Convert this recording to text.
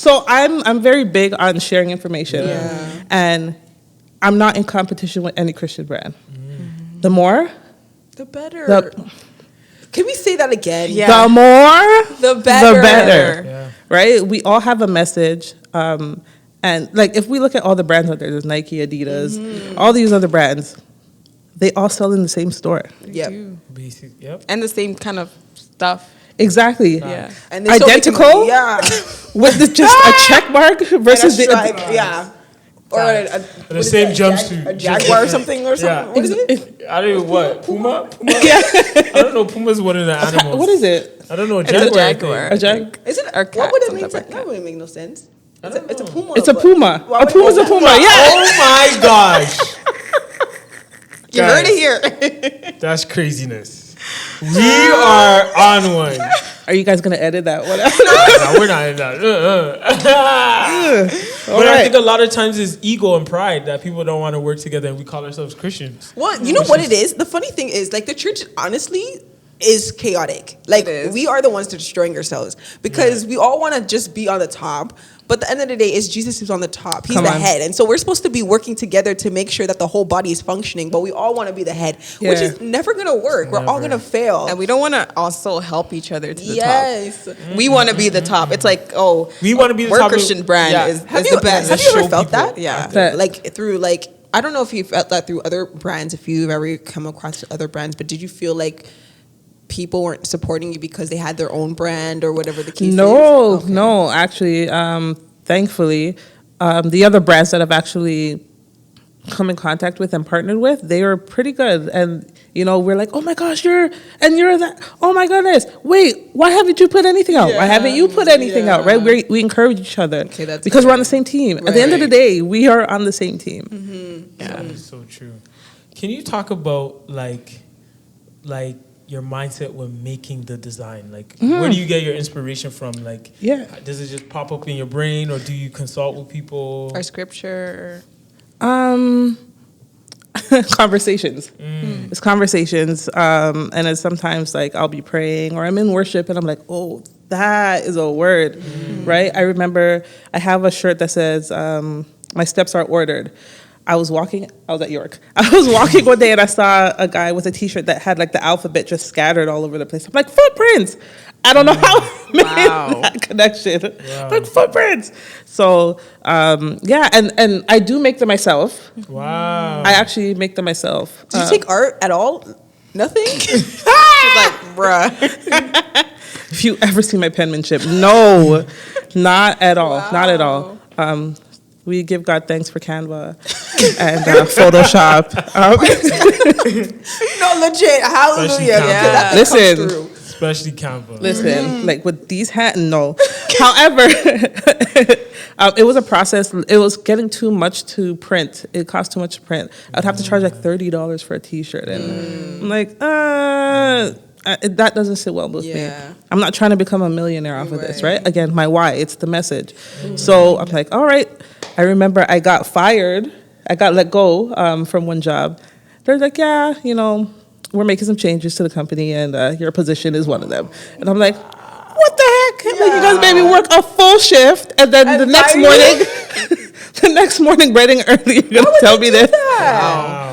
So I'm very big on sharing information, and I'm not in competition with any Christian brand. The more, the better. Can we say that again? Yeah. The more, the better. The better. Yeah. Right? We all have a message. And like if we look at all the brands out there, there's Nike, Adidas, all these other brands, they all sell in the same store. Yep. And the same kind of stuff. Exactly. Yeah. And identical. With just a check mark versus Or the same jumpsuit. A Jaguar or something or something. What is it? I don't know what. Puma? Yeah. I don't know. Puma's one of the animals. What is it? I don't know. It's a Jaguar. A Jaguar? Is it? What would it mean? That wouldn't make no sense. It's a Puma. It's a Puma. A Puma's a Puma. Yeah. Oh my gosh. You heard it here. That's craziness. We are on one. Are you guys gonna edit that one out? No, we're not editing that. But I think a lot of times it's ego and pride that people don't want to work together, and we call ourselves Christians. Well, you know what it is? The funny thing is, like, the church, honestly, is chaotic. Like, we are the ones that are destroying ourselves because we all want to just be on the top. But at the end of the day, it's Jesus who's on the top. He's the head. And so we're supposed to be working together to make sure that the whole body is functioning. But we all want to be the head, which is never going to work. We're all going to fail. And we don't want to also help each other to the top. Yes. We want to be the top. It's like, we want to be the we're top. Christian brand is the best. Have you ever felt that? Yeah. Like, through, like, I don't know if you felt that through other brands, if you've ever come across other brands, but did you feel like people weren't supporting you because they had their own brand or whatever the case is? No, actually, thankfully, the other brands that I've actually come in contact with and partnered with, they were pretty good. And, you know, we're like, oh my gosh, you're that, oh my goodness, wait, why haven't you put anything out? Why haven't you put anything out, right? We encourage each other because we're on the same team. At the end of the day, we are on the same team. Mm-hmm. Yeah. That is so true. Can you talk about, like your mindset when making the design? Like, where do you get your inspiration from? Like, does it just pop up in your brain, or do you consult with people? Or scripture? Conversations. It's conversations. And it's sometimes like I'll be praying or I'm in worship and I'm like, oh, that is a word, right? I remember I have a shirt that says, my steps are ordered. I was at York. I was walking one day and I saw a guy with a t-shirt that had like the alphabet just scattered all over the place. I'm like, footprints. I don't know how I made that connection. Like footprints. So, and I do make them myself. Wow. I actually make them myself. Did you take art at all? Nothing? She's like, bruh. If you ever see my penmanship, no, not at all. Wow. Not at all. We give God thanks for Canva and Photoshop. No, legit. Hallelujah. Yeah. Listen. Especially Canva. Listen, like with these hats, no. However, it was a process. It was getting too much to print. It cost too much to print. I'd have to charge like $30 for a T-shirt. And I'm like, that doesn't sit well with me. I'm not trying to become a millionaire off of this, right? Again, my why, it's the message. So I'm like, all right. I remember I got fired. I got let go from one job. They're like, yeah, you know, we're making some changes to the company and your position is one of them. And I'm like, what the heck? Like, you guys made me work a full shift and then the next morning, writing early, you're going to tell me this? Wow.